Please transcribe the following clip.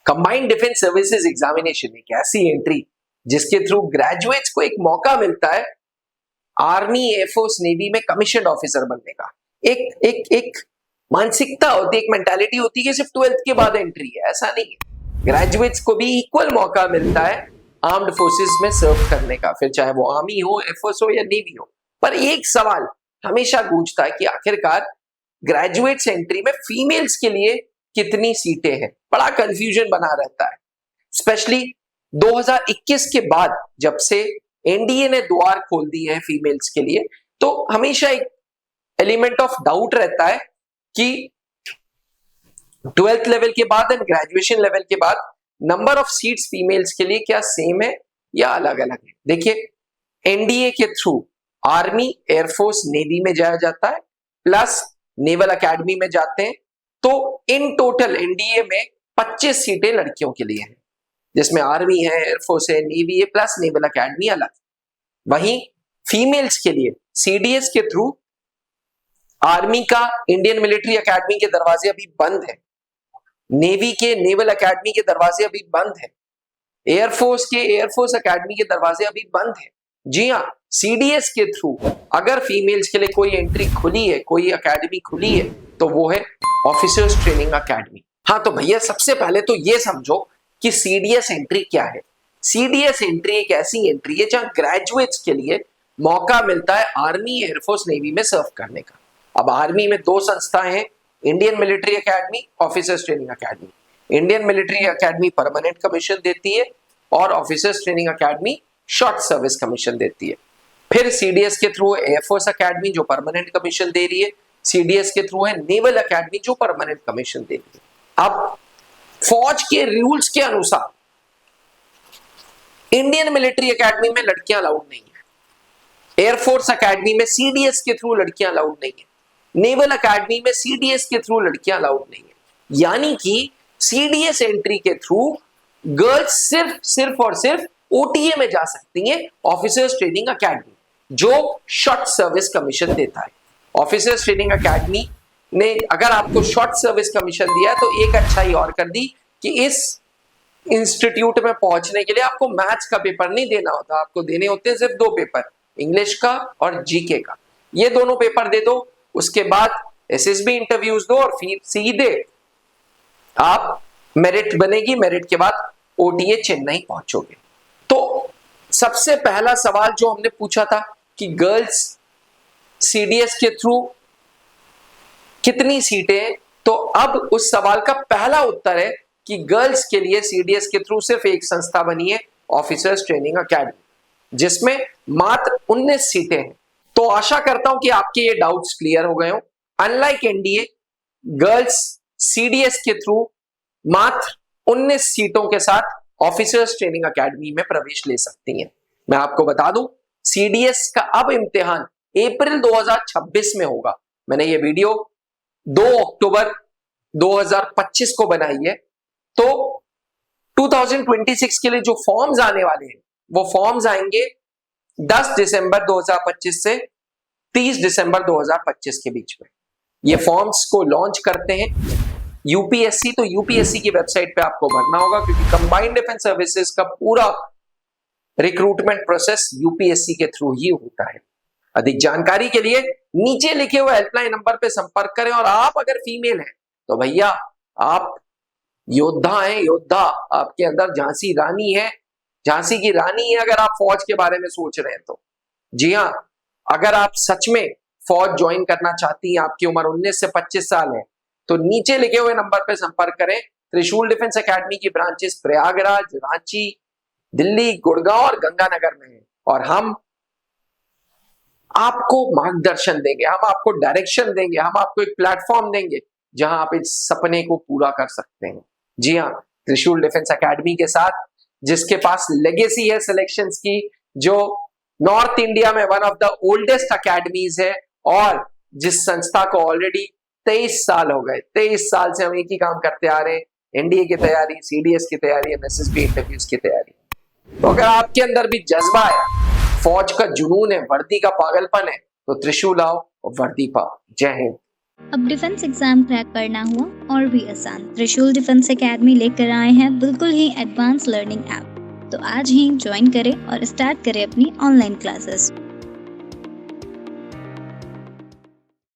Combined defence services examination एक ऐसी entry जिसके थ्रू ग्रेजुएट्स को एक मौका मिलता है आर्मी, एयरफोर्स, नेवी में कमीशन ऑफिसर बनने का। एक एक एक मानसिकता होती है, एक मेंटालिटी होती है कि सिर्फ 12th के बाद एंट्री है, ऐसा नहीं है। ग्रेजुएट्स को भी इक्वल मौका मिलता है आर्म्ड फोर्सेस में सर्व करने का, फिर चाहे वो आर्मी हो, एयरफोर्स हो या नेवी हो। पर एक सवाल हमेशा गूंजता है कि आखिरकार ग्रेजुएट्स एंट्री में फीमेल्स के लिए कितनी सीटें हैं। बड़ा कंफ्यूजन बना रहता है, स्पेशली 2021 के बाद जब से एनडीए ने द्वार खोल दिए हैं फीमेल्स के लिए, तो हमेशा एक एलिमेंट ऑफ डाउट रहता है कि 12th लेवल के बाद एंड ग्रेजुएशन लेवल के बाद नंबर ऑफ सीट्स फीमेल्स के लिए क्या सेम है या अलग अलग है। देखिए, एनडीए के थ्रू आर्मी, एयरफोर्स, नेवी में जाया जाता है, प्लस नेवल एकेडमी में जाते हैं, तो इन टोटल एनडीए में 25 सीटें लड़कियों के लिए हैं, जिसमें आर्मी है, एयरफोर्स है, नेवी है, प्लस नेवल एकेडमी अलग। वहीं फीमेल्स के लिए सीडीएस के थ्रू आर्मी का इंडियन मिलिट्री एकेडमी के दरवाजे अभी बंद है, नेवी के नेवल एकेडमी के दरवाजे अभी बंद है, एयरफोर्स के एयरफोर्स एकेडमी के दरवाजे अभी बंद है। जी हाँ, सीडीएस के थ्रू अगर फीमेल्स के लिए कोई एंट्री खुली है, कोई एकेडमी खुली है, तो वो है ऑफिसर्स ट्रेनिंग एकेडमी। हाँ, तो भैया सबसे पहले तो ये समझो कि सीडीएस एंट्री क्या है। सीडीएस एंट्री एक ऐसी एंट्री है जहां ग्रेजुएट्स के लिए मौका मिलता है आर्मी, एयरफोर्स, नेवी में सर्व करने का। अब आर्मी में दो संस्थाएं हैं, Indian military academy, officers training academy. Indian military academy permanent commission देती है और officers training academy short service commission देती है। फिर सीडीएस के थ्रू एयरफोर्स एकेडमी जो परमानेंट कमीशन दे रही है, सीडीएस के थ्रू है नेवल एकेडमी जो परमानेंट कमीशन दे रही है। अब फौज के रूल्स के अनुसार इंडियन मिलिट्री एकेडमी में लड़कियां अलाउड नहीं है, एयरफोर्स एकेडमी में सीडीएस के थ्रू लड़कियां अलाउड नहीं है, नेवल एकेडमी में सीडीएस के थ्रू लड़कियां अलाउड नहीं है। यानी कि सीडीएस एंट्री के थ्रू गर्ल्स सिर्फ और सिर्फ ओटीए में जा सकती हैं, ऑफिसर्स ट्रेनिंग एकेडमी जो शॉर्ट सर्विस कमीशन देता है। ऑफिसर्स ट्रेनिंग एकेडमी ने अगर आपको शॉर्ट सर्विस कमीशन दिया तो एक अच्छाई और कर दी कि इस इंस्टीट्यूट में पहुंचने के लिए आपको मैथ्स का पेपर नहीं देना होता, आपको देने होते हैं सिर्फ 2 पेपर, इंग्लिश का और जीके का। ये दोनों पेपर दे दो, उसके बाद एसएसबी इंटरव्यूज दो और फिर सीधे आप मेरिट बनेगी, मेरिट के बाद ओटीए चेन्नई पहुंचोगे। तो सबसे पहला सवाल जो हमने पूछा था कि गर्ल्स सीडीएस के थ्रू कितनी सीटें, तो अब उस सवाल का पहला उत्तर है कि गर्ल्स के लिए सीडीएस के थ्रू सिर्फ एक संस्था बनी है, ऑफिसर्स ट्रेनिंग एकेडमी, जिसमें मात्र 19 सीटें हैं। तो आशा करता हूं कि आपके ये डाउट्स क्लियर हो गए हो। अनलाइक एनडीए, गर्ल्स सीडीएस के थ्रू मात्र 19 सीटों के साथ ऑफिसर्स ट्रेनिंग एकेडमी में प्रवेश ले सकती हैं। मैं आपको बता दूं, सीडीएस का अब इम्तिहान अप्रैल 2026 में होगा। मैंने ये वीडियो 2 अक्टूबर 2025 को बनाई है। तो 2026 के लिए जो फॉर्म्स आने वाले हैं वो फॉर्म्स आएंगे 10 दिसंबर 2025 से 30 दिसंबर 2025 के बीच में। ये फॉर्म्स को लॉन्च करते हैं यूपीएससी, तो यूपीएससी की वेबसाइट पे आपको भरना होगा, क्योंकि कंबाइंड डिफेंस सर्विसेज का पूरा रिक्रूटमेंट प्रोसेस यूपीएससी के थ्रू ही होता है। अधिक जानकारी के लिए नीचे लिखे हुए हेल्पलाइन नंबर पे संपर्क करें। और आप अगर फीमेल हैं तो भैया आप योद्धा हैं, योद्धा। आपके अंदर झांसी रानी है, झांसी की रानी है अगर आप फौज के बारे में सोच रहे हैं तो। जी हाँ, अगर आप सच में फौज ज्वाइन करना चाहती हैं, आपकी उम्र 19 से 25 साल है, तो नीचे लिखे हुए नंबर पर संपर्क करें। त्रिशूल डिफेंस एकेडमी की ब्रांचेस प्रयागराज, रांची, दिल्ली, गुड़गांव और गंगानगर में है। और हम आपको मार्गदर्शन देंगे, हम आपको डायरेक्शन देंगे, हम आपको एक प्लेटफॉर्म देंगे जहां आप इस सपने को पूरा कर सकते हैं। जी हाँ, त्रिशूल डिफेंस एकेडमी के साथ, जिसके पास लेगेसी है सिलेक्शंस की, जो नॉर्थ इंडिया में one of the oldest academies है, और जिस संस्था को ऑलरेडी 23 साल हो गए, 23 साल से हम एक ही काम करते आ रहे हैं, एनडीए की तैयारी, सीडीएस की तैयारी, एसएसबी इंटरव्यूज की तैयारी। तो अगर आपके अंदर भी जज्बा है, फौज का जुनून है, वर्दी का पागलपन है, तो त्रिशूल आओ और वर्दी पाओ। जय हिंद। अब डिफेंस एग्जाम क्रैक करना हुआ और भी आसान। त्रिशूल डिफेंस एकेडमी लेकर आए हैं बिल्कुल ही एडवांस लर्निंग ऐप। तो आज ही ज्वाइन करें और स्टार्ट करें अपनी ऑनलाइन क्लासेस।